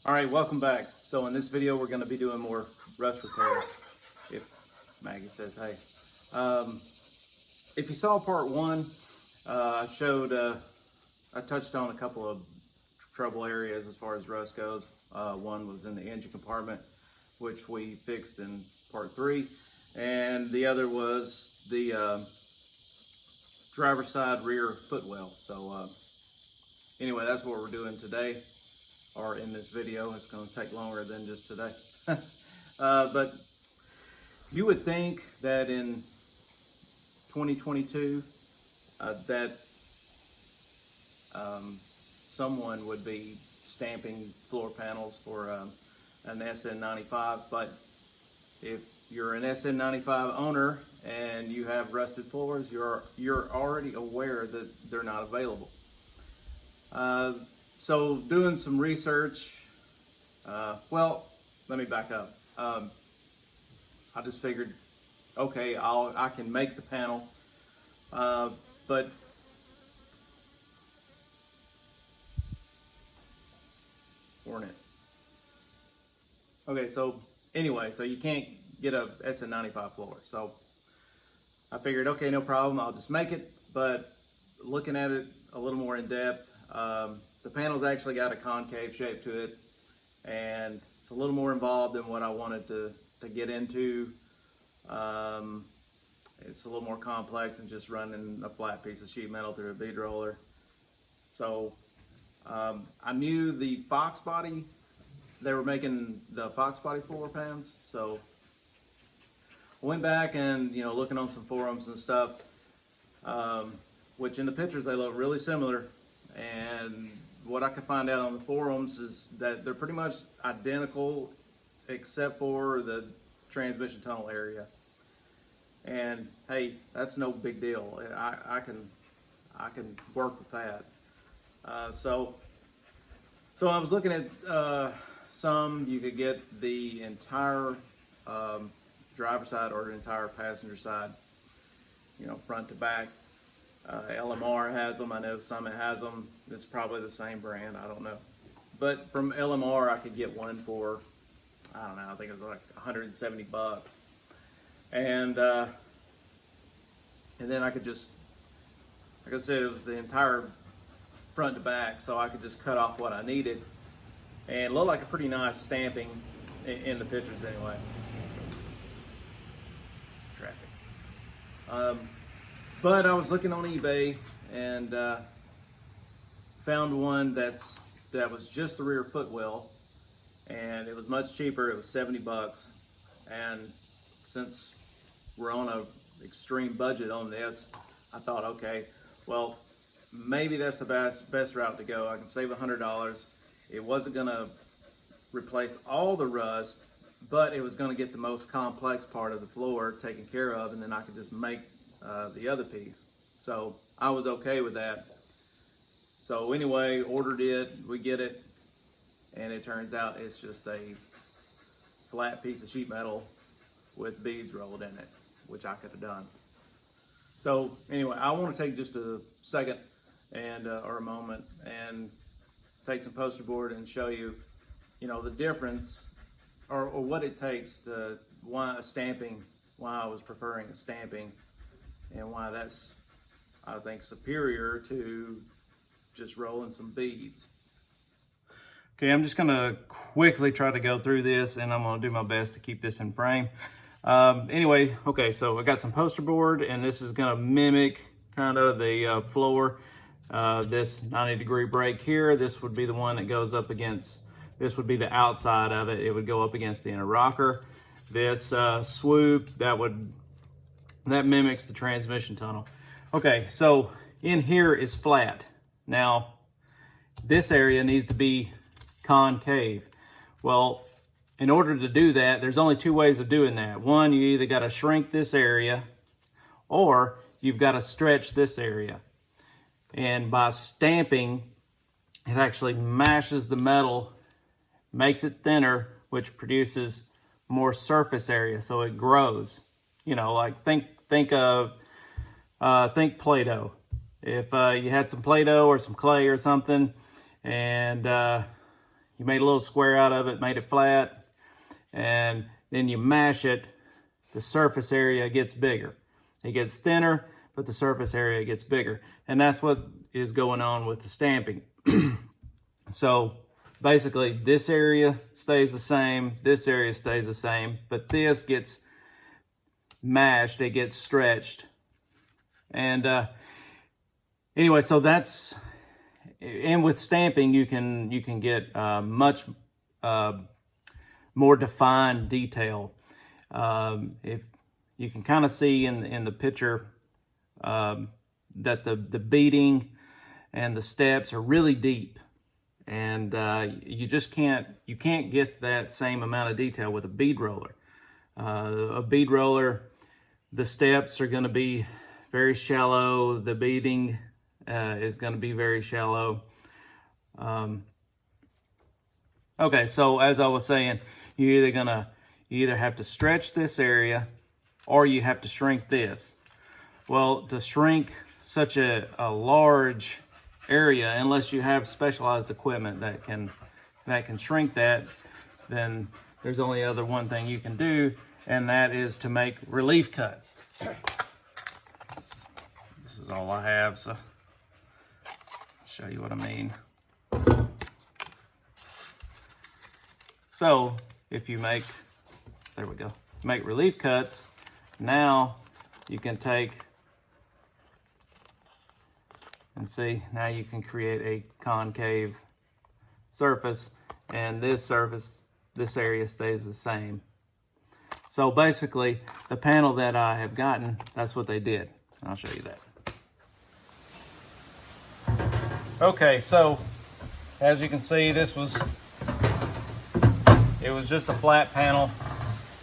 All right, welcome back. So in this video, we're going to be doing more rust repairs, if Maggie says hey. If you saw part one, I touched on a couple of trouble areas as far as rust goes. One was in the engine compartment, which we fixed in part three, and the other was the driver's side rear footwell. So anyway, that's what we're doing today, or in this video. It's going to take longer than just today. But you would think that in 2022 that someone would be stamping floor panels for an SN95, but if you're an SN95 owner and you have rusted floors, you're already aware that they're not available. So doing some research, well, let me back up. I just figured, okay, I can make the panel, but worn it. Okay, so anyway, so you can't get a SN95 floor. So I figured, okay, no problem, I'll just make it. But looking at it a little more in depth, the panel's actually got a concave shape to it, and it's a little more involved than what I wanted to get into. It's a little more complex than just running a flat piece of sheet metal through a bead roller. So I knew the Foxbody, they were making the Foxbody floor pans. So I went back and, looking on some forums and stuff, which in the pictures they look really similar. And what I could find out on the forums is that they're pretty much identical except for the transmission tunnel area. And hey, that's no big deal. I can work with that. So I was looking at some, you could get the entire driver's side or the entire passenger side, front to back. LMR has them. I know Summit has them. It's probably the same brand. I don't know. But from LMR, I could get one for, I don't know, I think it was like $170. And then I could just, like I said, it was the entire front to back, so I could just cut off what I needed. And it looked like a pretty nice stamping in the pictures anyway. Traffic. But I was looking on eBay and found one that was just the rear footwell, and it was much cheaper. It was $70. And since we're on a extreme budget on this, I thought, okay, well, maybe that's the best route to go. I can save $100. It wasn't gonna replace all the rust, but it was gonna get the most complex part of the floor taken care of, and then I could just make the other piece. So I was okay with that. So anyway, ordered it, we get it, and it turns out it's just a flat piece of sheet metal with beads rolled in it, which I could have done. So anyway, I want to take just a second and or a moment and take some poster board and show you, the difference or what it takes to why I was preferring a stamping, and why that's, I think, superior to just rolling some beads. Okay, I'm just gonna quickly try to go through this, and I'm gonna do my best to keep this in frame. Anyway, okay, so I got some poster board, and this is gonna mimic kind of the floor. This 90-degree break here, this would be the one that goes up against, this would be the outside of it. It would go up against the inner rocker. This swoop, that mimics the transmission tunnel. Okay, so in here is flat. Now, this area needs to be concave. Well, in order to do that, there's only two ways of doing that. One, you either gotta shrink this area, or you've gotta stretch this area. And by stamping, it actually mashes the metal, makes it thinner, which produces more surface area, so it grows. Like think Play-Doh. If you had some Play-Doh or some clay or something, and you made a little square out of it, made it flat, and then you mash it, the surface area gets bigger. It gets thinner, but the surface area gets bigger. And that's what is going on with the stamping. So basically this area stays the same, this area stays the same, but this gets mashed, it gets stretched. And anyway, so that's, and with stamping you can get much more defined detail. If you can kind of see in the picture that the beading and the steps are really deep, and you can't get that same amount of detail with a bead roller. A bead roller, the steps are going to be very shallow, the beading is going to be very shallow. Okay, so as I was saying, you either have to stretch this area or you have to shrink this. Well, to shrink such a large area, unless you have specialized equipment that can shrink that, then there's only one thing you can do, and that is to make relief cuts. This is all I have, so I'll show you what I mean. So if you make, there we go, make relief cuts, now you can take and see, now you can create a concave surface, and this surface, this area stays the same. So basically the panel that I have gotten, that's what they did. I'll show you that. Okay, so as you can see, it was just a flat panel,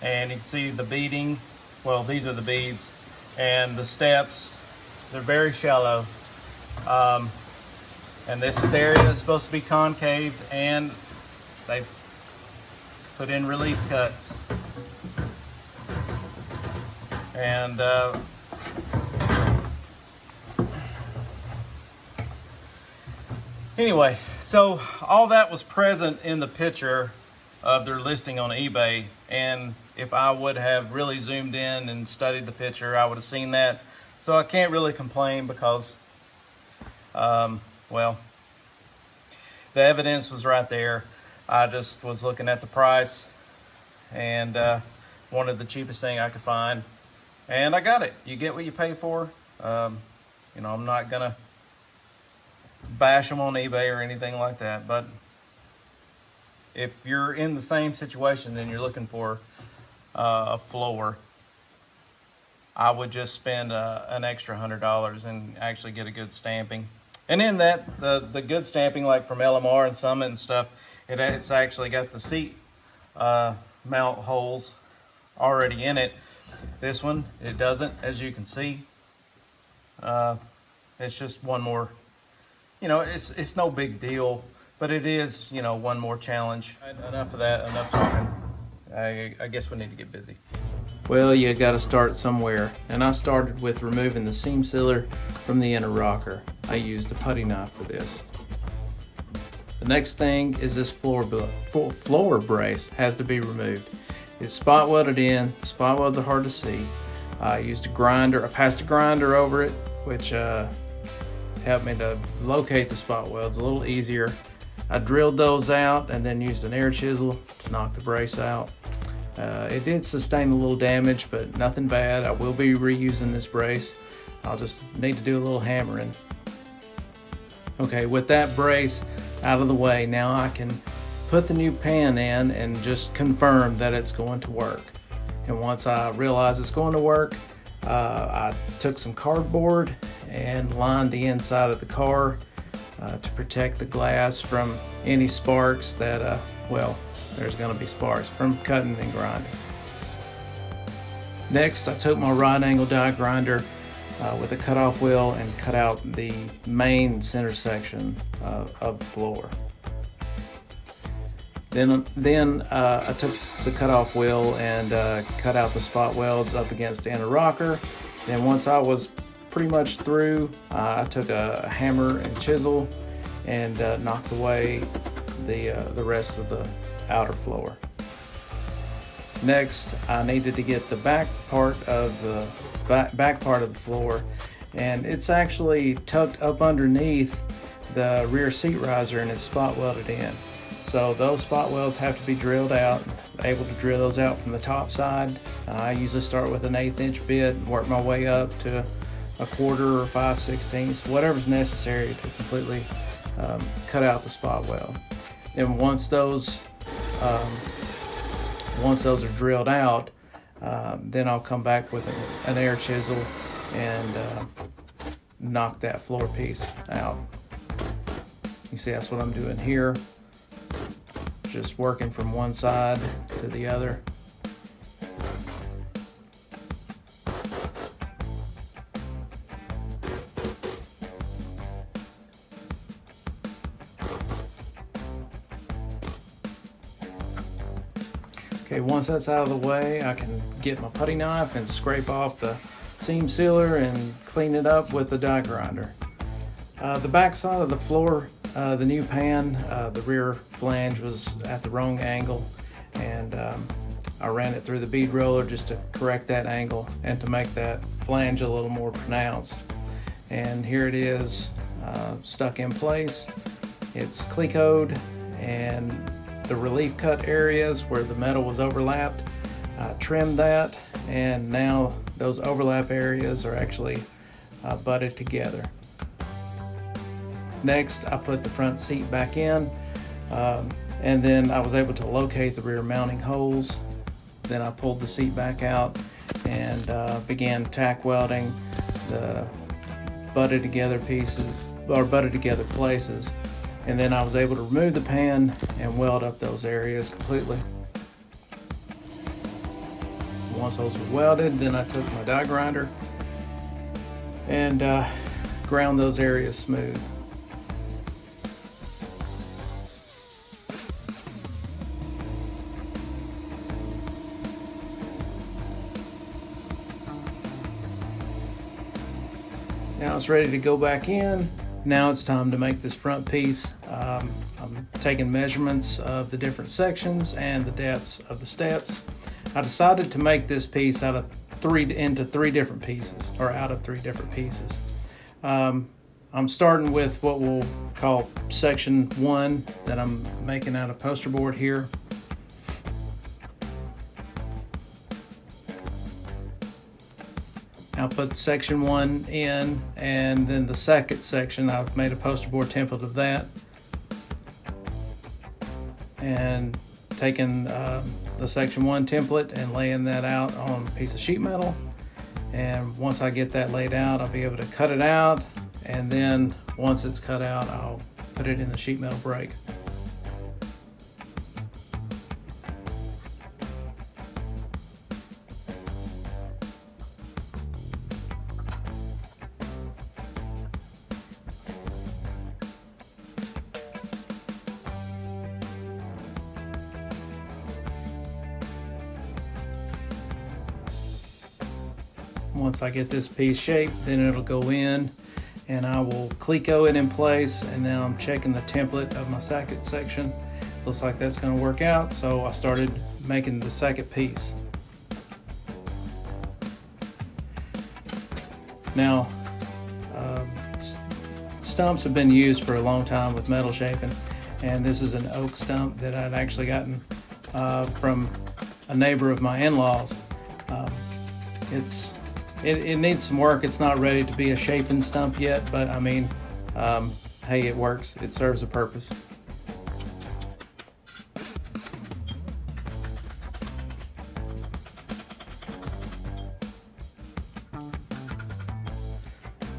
and you can see the beading. Well, these are the beads, and the steps, they're very shallow. And this area is supposed to be concave, and they've put in relief cuts. And anyway, so all that was present in the picture of their listing on eBay, and if I would have really zoomed in and studied the picture, I would have seen that. So I can't really complain because well, the evidence was right there. I just was looking at the price and wanted the cheapest thing I could find, and I got it. You get what you pay for. You know, I'm not gonna bash them on eBay or anything like that, but if you're in the same situation and you're looking for a floor, I would just spend an extra $100 and actually get a good stamping. And in that, the good stamping, like from LMR and Summit and stuff, it's actually got the seat mount holes already in it. This one, it doesn't, as you can see. It's just one more, you know, it's no big deal, but it is, you know, one more challenge. Enough of that, enough talking. I guess we need to get busy. Well, you got to start somewhere, and I started with removing the seam sealer from the inner rocker. I used a putty knife for this. The next thing is this floor brace has to be removed. It's spot welded in. The spot welds are hard to see. I used a grinder. I passed a grinder over it, which helped me to locate the spot welds a little easier. I drilled those out and then used an air chisel to knock the brace out. It did sustain a little damage, but nothing bad. I will be reusing this brace. I'll just need to do a little hammering. Okay, with that brace out of the way, now I can put the new pan in and just confirm that it's going to work. And once I realize it's going to work, I took some cardboard and lined the inside of the car to protect the glass from any sparks that, well, there's going to be sparks from cutting and grinding. Next, I took my right angle die grinder with a cutoff wheel and cut out the main center section of the floor. Then I took the cutoff wheel and cut out the spot welds up against the inner rocker. Then once I was pretty much through, I took a hammer and chisel and knocked away the rest of the outer floor. Next, I needed to get the back part of the floor, and it's actually tucked up underneath the rear seat riser and it's spot welded in. So those spot welds have to be drilled out. I'm able to drill those out from the top side. I usually start with an 1/8 inch bit and work my way up to 1/4 or 5/16, whatever's necessary to completely cut out the spot weld. And once those are drilled out, then I'll come back with an air chisel and knock that floor piece out. You see, that's what I'm doing here. Just working from one side to the other. Okay, once that's out of the way, I can get my putty knife and scrape off the seam sealer and clean it up with the die grinder. The back side of the floor, the new pan, the rear flange was at the wrong angle, and I ran it through the bead roller just to correct that angle and to make that flange a little more pronounced. And here it is, stuck in place. It's clecoed, and the relief cut areas where the metal was overlapped, I trimmed that, and now those overlap areas are actually butted together. Next, I put the front seat back in, and then I was able to locate the rear mounting holes. Then I pulled the seat back out and began tack welding the butted together pieces, or butted together places. And then I was able to remove the pan and weld up those areas completely. Once those were welded, then I took my die grinder and ground those areas smooth. Now it's ready to go back in. Now it's time to make this front piece. I'm taking measurements of the different sections and the depths of the steps. I decided to make this piece out of three different pieces. I'm starting with what we'll call section 1 that I'm making out of poster board here. I'll put section 1 in, and then the second section, I've made a poster board template of that. And taking the section 1 template and laying that out on a piece of sheet metal. And once I get that laid out, I'll be able to cut it out. And then once it's cut out, I'll put it in the sheet metal brake. Once I get this piece shaped, then it'll go in and I will cleco it in place, and now I'm checking the template of my second section. Looks like that's going to work out, so I started making the second piece. Now, stumps have been used for a long time with metal shaping, and this is an oak stump that I'd actually gotten from a neighbor of my in-laws. It needs some work. It's not ready to be a shaping stump yet, but I mean, hey, it works. It serves a purpose.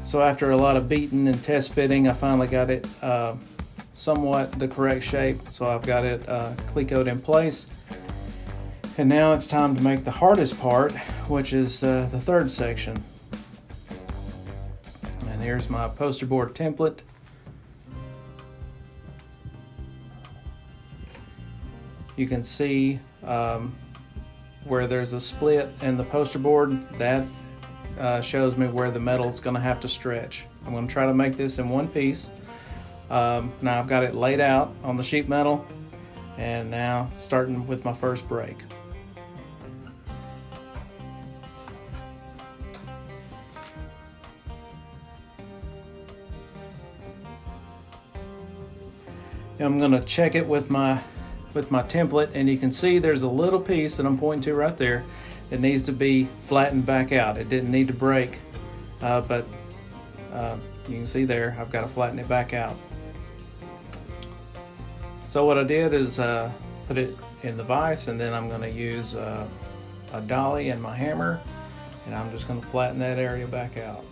So after a lot of beating and test fitting, I finally got it somewhat the correct shape. So I've got it clecoed in place. And now it's time to make the hardest part, which is the third section. And here's my poster board template. You can see where there's a split in the poster board. That shows me where the metal is going to have to stretch. I'm going to try to make this in one piece. Now I've got it laid out on the sheet metal, and now starting with my first break. I'm going to check it with my template, and you can see there's a little piece that I'm pointing to right there that needs to be flattened back out. It didn't need to break, but you can see there I've got to flatten it back out. So what I did is put it in the vise, and then I'm going to use a dolly and my hammer, and I'm just going to flatten that area back out.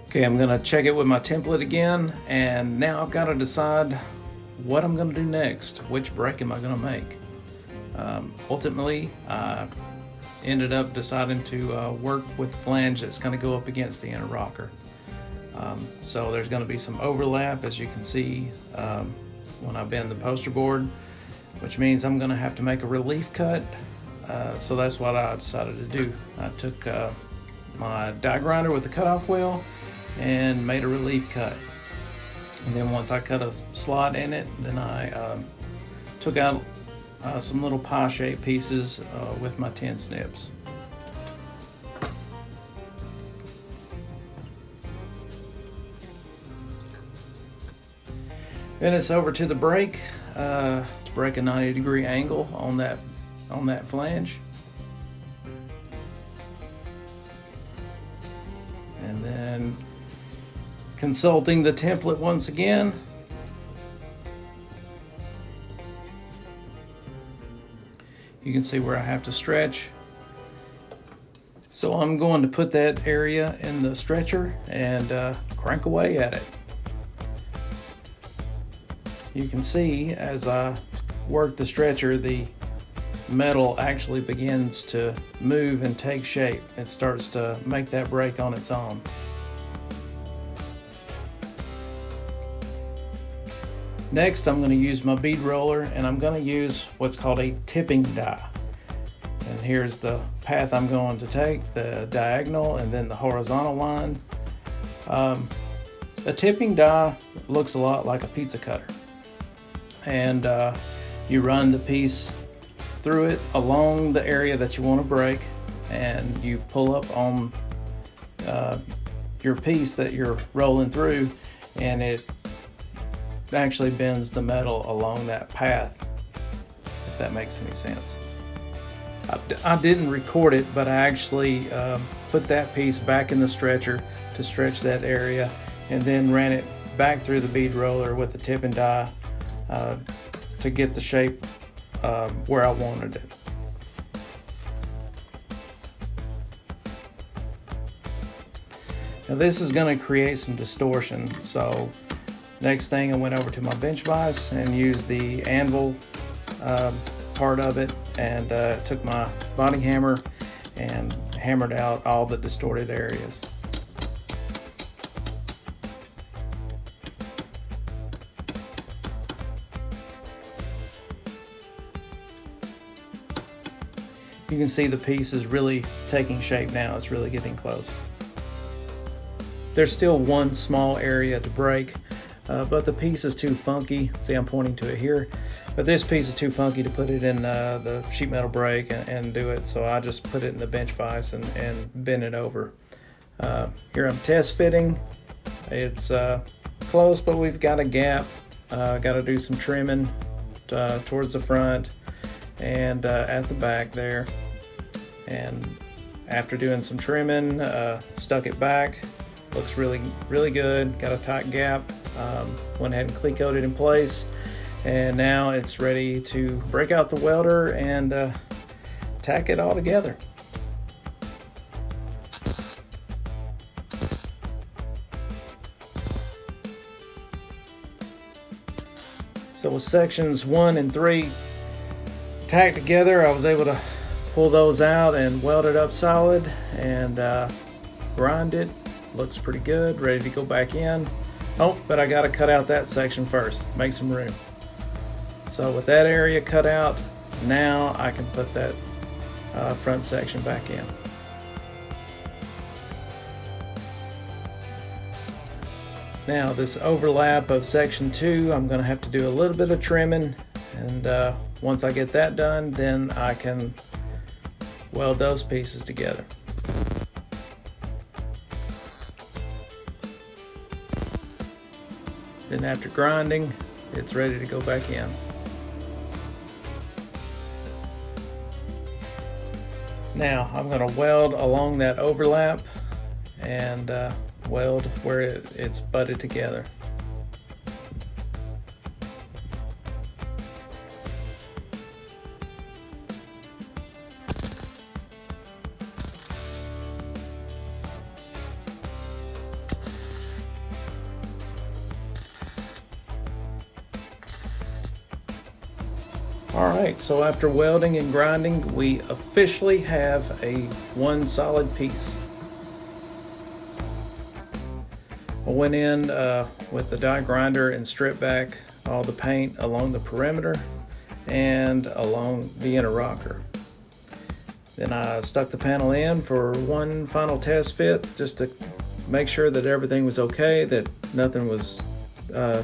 Okay, I'm gonna check it with my template again, and now I've got to decide what I'm gonna do next. Which break am I gonna make? Ultimately, I ended up deciding to work with the flange that's gonna go up against the inner rocker. So there's gonna be some overlap, as you can see when I bend the poster board, which means I'm gonna have to make a relief cut. So that's what I decided to do. I took my die grinder with the cutoff wheel and made a relief cut. And then once I cut a slot in it, then I took out some little pie-shaped pieces with my tin snips. Then it's over to the break to break a 90-degree angle on that flange. And then consulting the template once again. You can see where I have to stretch. So I'm going to put that area in the stretcher and crank away at it. You can see as I work the stretcher, the metal actually begins to move and take shape. It starts to make that break on its own. Next, I'm going to use my bead roller, and I'm going to use what's called a tipping die. And here's the path I'm going to take, the diagonal and then the horizontal line. A tipping die looks a lot like a pizza cutter. And you run the piece through it along the area that you want to break, and you pull up on your piece that you're rolling through, and it actually bends the metal along that path, if that makes any sense. I didn't record it, but I actually put that piece back in the stretcher to stretch that area, and then ran it back through the bead roller with the tip and die to get the shape where I wanted it. Now this is going to create some distortion, so next thing I went over to my bench vise and used the anvil part of it, and took my body hammer and hammered out all the distorted areas. You can see the piece is really taking shape now. It's really getting close. There's still one small area to break, but the piece is too funky. See, I'm pointing to it here, but this piece is too funky to put it in the sheet metal break and do it, so I just put it in the bench vise and bend it over. Here I'm test fitting. It's close, but we've got a gap. Got to do some trimming towards the front and at the back there. And after doing some trimming, stuck it back. Looks really good. Got a tight gap. Went ahead and cleat coated in place, and now it's ready to break out the welder and tack it all together. So with sections 1 and 3 tacked together, I was able to pull those out and weld it up solid, and grind it. Looks pretty good, ready to go back in. Oh, but I gotta cut out that section first, make some room. So with that area cut out, now I can put that front section back in. Now this overlap of section 2, I'm going to have to do a little bit of trimming, and once I get that done, then I can weld those pieces together. Then after grinding, it's ready to go back in. Now I'm going to weld along that overlap and weld where it's butted together. Alright, so after welding and grinding, we officially have one solid piece. I went in with the die grinder and stripped back all the paint along the perimeter and along the inner rocker. Then I stuck the panel in for one final test fit, just to make sure that everything was okay, that nothing was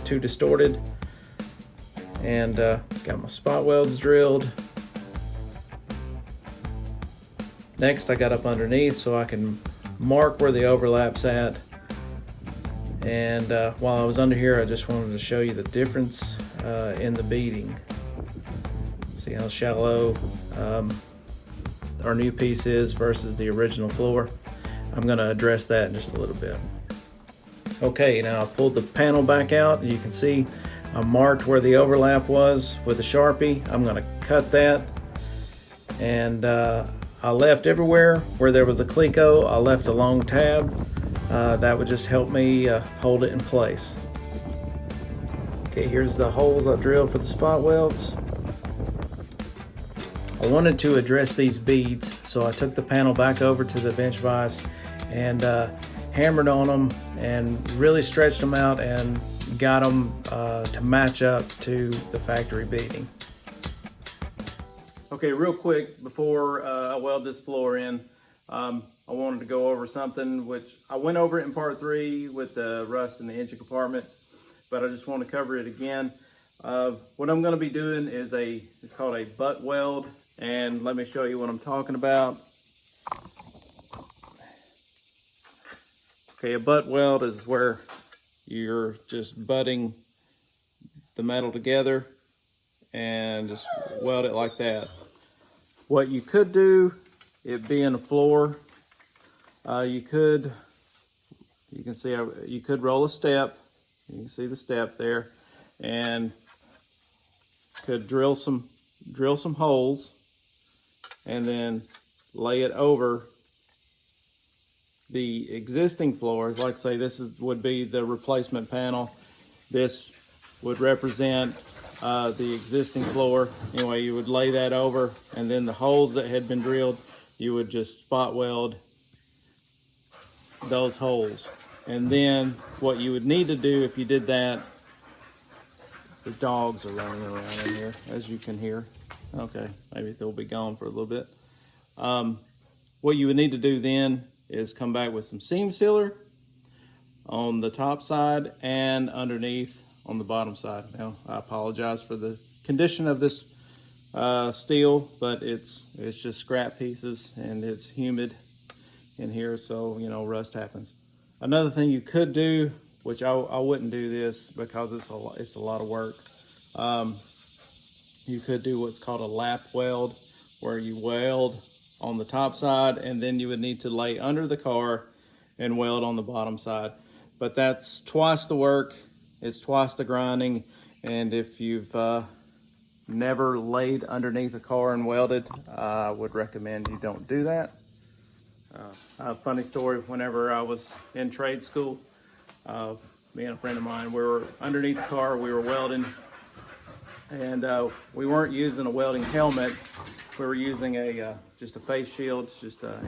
too distorted. And got my spot welds drilled. Next I got up underneath so I can mark where the overlap's at. And while I was under here, I just wanted to show you the difference in the beading. See how shallow our new piece is versus the original floor. I'm going to address that in just a little bit. Okay, now I pulled the panel back out, and you can see I marked where the overlap was with a Sharpie. I'm going to cut that, and I left everywhere where there was a cleco, I left a long tab. That would just help me hold it in place. Okay, here's the holes I drilled for the spot welds. I wanted to address these beads, so I took the panel back over to the bench vise and hammered on them and really stretched them out and got them to match up to the factory beading. Okay, real quick before I weld this floor in, I wanted to go over something which I went over it in part 3 with the rust in the engine compartment, but I just want to cover it again. What I'm going to be doing is it's called a butt weld, and let me show you what I'm talking about. Okay, a butt weld is where you're just butting the metal together and just weld it like that. What you could do, it being a floor, you can see you could roll a step. You can see the step there, and could drill some holes and then lay it over the existing floor. Like I say, this would be the replacement panel. This would represent the existing floor. Anyway, you would lay that over, and then the holes that had been drilled, you would just spot weld those holes. And then what you would need to do if you did that, the dogs are running around in here, as you can hear. Okay, maybe they'll be gone for a little bit. What you would need to do then is come back with some seam sealer on the top side and underneath on the bottom side. Now, I apologize for the condition of this steel, but it's just scrap pieces and it's humid in here, so you know, rust happens. Another thing you could do, which I wouldn't do this because it's a lot of work. You could do what's called a lap weld, where you weld on the top side and then you would need to lay under the car and weld on the bottom side. But that's twice the work, it's twice the grinding, and if you've never laid underneath a car and welded, I would recommend you don't do that. A funny story, whenever I was in trade school, me and a friend of mine, we were underneath the car, we were welding, and we weren't using a welding helmet. We were using just a face shield, just a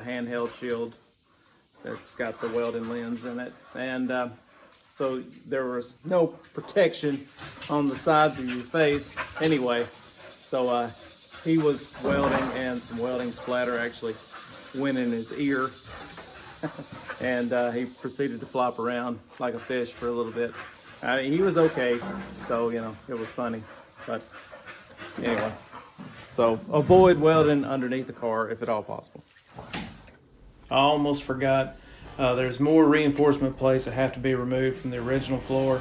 handheld shield that's got the welding lens in it. And so there was no protection on the sides of your face anyway. So he was welding, and some welding splatter actually went in his ear. And he proceeded to flop around like a fish for a little bit. He was okay, so you know, it was funny. But anyway, so avoid welding underneath the car if at all possible. I almost forgot, there's more reinforcement plates that have to be removed from the original floor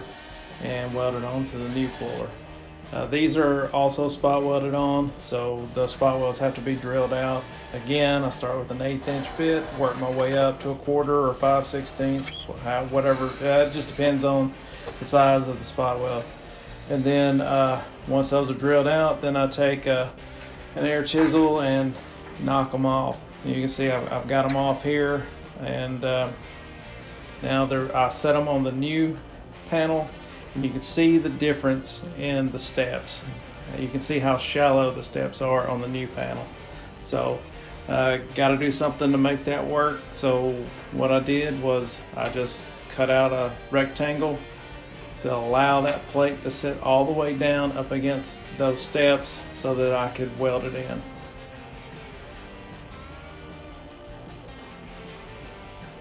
and welded onto the new floor. These are also spot welded on, so the spot welds have to be drilled out. Again, I start with an 1/8 inch bit, work my way up to 1/4 or 5/16, whatever. It just depends on the size of the spot weld. And then once those are drilled out, then I take an air chisel and knock them off. You can see I've got them off here, and now I set them on the new panel, and you can see the difference in the steps. You can see how shallow the steps are on the new panel. So got to do something to make that work. So what I did was I just cut out a rectangle to allow that plate to sit all the way down up against those steps so that I could weld it in.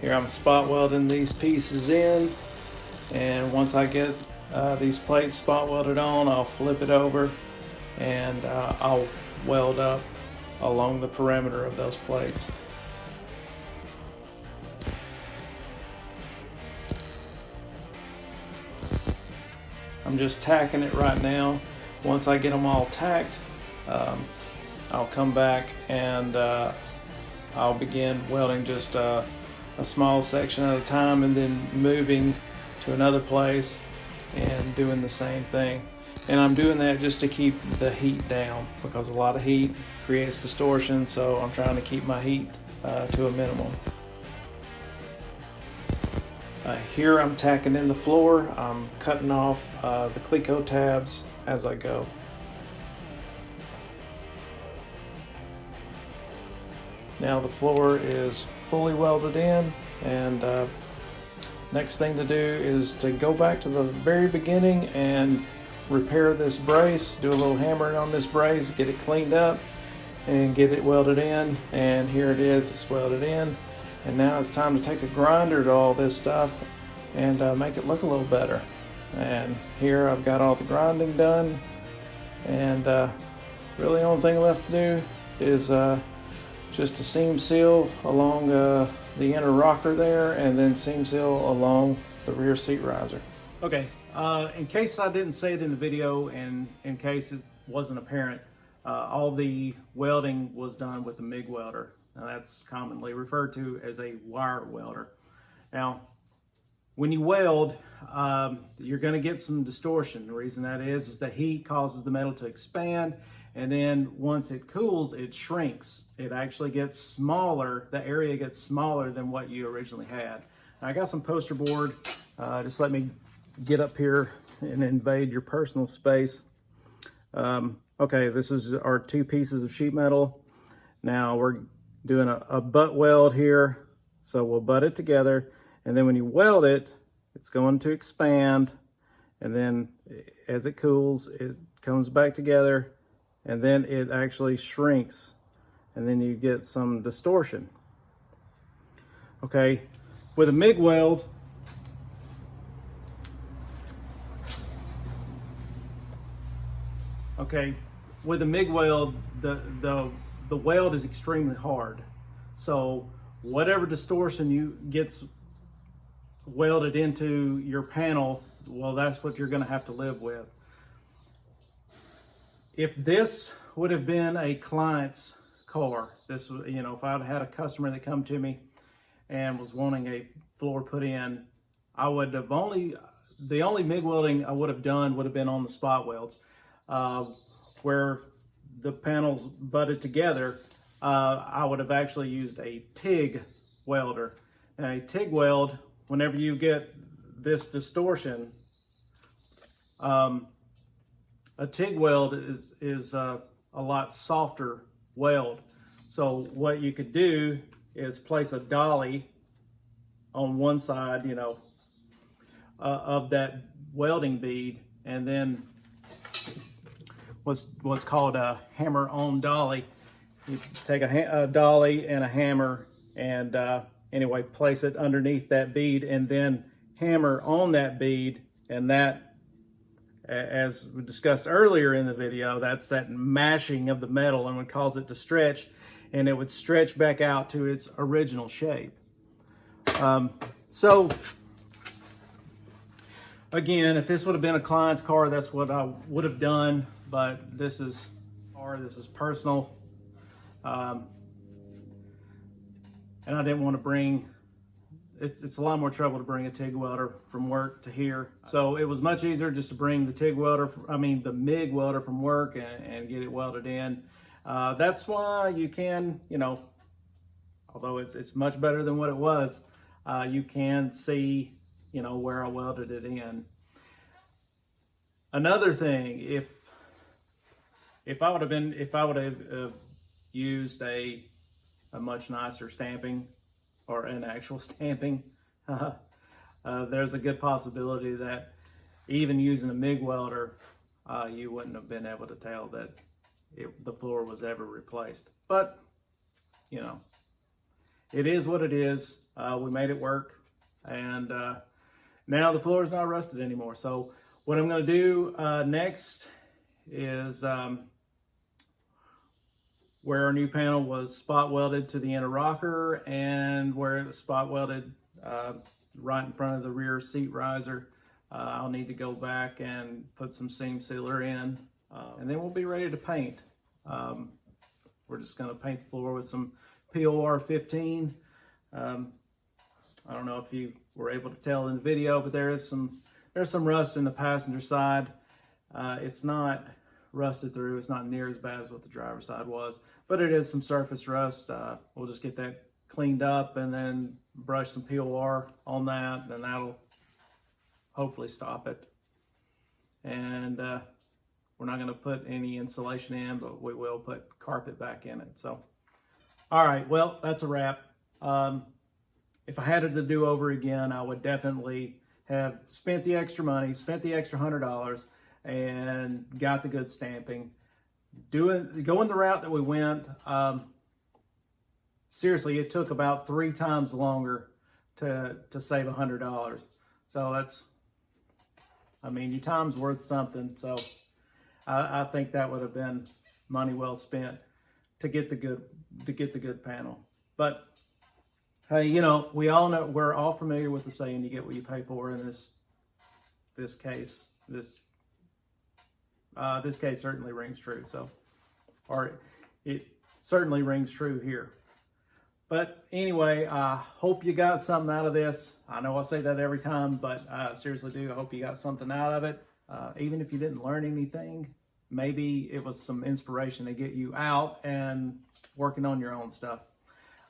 Here I'm spot welding these pieces in, and once I get these plates spot welded on, I'll flip it over and I'll weld up along the perimeter of those plates. I'm just tacking it right now. Once I get them all tacked, I'll come back and I'll begin welding just a small section at a time, and then moving to another place and doing the same thing. And I'm doing that just to keep the heat down, because a lot of heat creates distortion, so I'm trying to keep my heat to a minimum. Here I'm tacking in the floor. I'm cutting off the Cleco tabs as I go. Now the floor is fully welded in, and next thing to do is to go back to the very beginning and repair this brace, do a little hammering on this brace, get it cleaned up and get it welded in. And here it is, it's welded in. And now it's time to take a grinder to all this stuff and make it look a little better. And here I've got all the grinding done, and really the only thing left to do is just a seam seal along the inner rocker there, and then seam seal along the rear seat riser. Okay, in case I didn't say it in the video, and in case it wasn't apparent, all the welding was done with a MIG welder. Now that's commonly referred to as a wire welder. Now, when you weld, you're going to get some distortion. The reason that is the heat causes the metal to expand, and then once it cools, it shrinks. It actually gets smaller. The area gets smaller than what you originally had. Now, I got some poster board. Just let me get up here and invade your personal space. Okay, this is our 2 pieces of sheet metal. Now we're doing a butt weld here. So we'll butt it together, and then when you weld it, it's going to expand, and then as it cools, it comes back together, and then it actually shrinks, and then you get some distortion. Okay, with a MIG weld, with a MIG weld, the weld is extremely hard. So whatever distortion gets welded into your panel, well, that's what you're going to have to live with. If this would have been a client's car, this, you know, if I'd had a customer that come to me and was wanting a floor put in, I would have the only MIG welding I would have done would have been on the spot welds, where the panels butted together. I would have actually used a TIG welder. Now, a TIG weld, whenever you get this distortion, a TIG weld is a lot softer weld. So what you could do is place a dolly on one side, of that welding bead, and then what's called a hammer on dolly. You take a dolly and a hammer and anyway, place it underneath that bead and then hammer on that bead, and that, as we discussed earlier in the video, that's that mashing of the metal, and would cause it to stretch, and it would stretch back out to its original shape. So again, if this would have been a client's car, that's what I would have done, but this is personal. And I didn't want to bring, it's a lot more trouble to bring a TIG welder from work to here. So it was much easier just to bring the the MIG welder from work and get it welded in. That's why you can, although it's much better than what it was, you can see, where I welded it in. Another thing, if I would have used a much nicer stamping or an actual stamping, there's a good possibility that even using a MIG welder, you wouldn't have been able to tell that the floor was ever replaced. But, it is what it is. We made it work, and now the floor is not rusted anymore. So what I'm going to do next is where our new panel was spot welded to the inner rocker, and where it was spot welded right in front of the rear seat riser, I'll need to go back and put some seam sealer in, and then we'll be ready to paint. We're just going to paint the floor with some POR 15. I don't know if you were able to tell in the video, but there's some rust in the passenger side. It's not rusted through. It's not near as bad as what the driver's side was, but it is some surface rust. We'll just get that cleaned up and then brush some POR on that, and that'll hopefully stop it. And we're not going to put any insulation in, but we will put carpet back in it. So, all right, well, that's a wrap. If I had it to do over again, I would definitely have spent the extra money, spent the extra $100, and got the good stamping. Going the route that we went, seriously, it took about 3 times longer to save $100. So that's, your time's worth something. So I think that would have been money well spent to get the good panel. But hey, we all know, we're all familiar with the saying, you get what you pay for. In this case, this case certainly rings true. So, or it certainly rings true here. But anyway, I hope you got something out of this. I know I say that every time, but I seriously do. I hope you got something out of it. Even if you didn't learn anything, maybe it was some inspiration to get you out and working on your own stuff.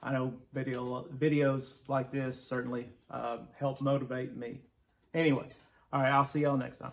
I know videos like this certainly help motivate me. Anyway, all right, I'll see y'all next time.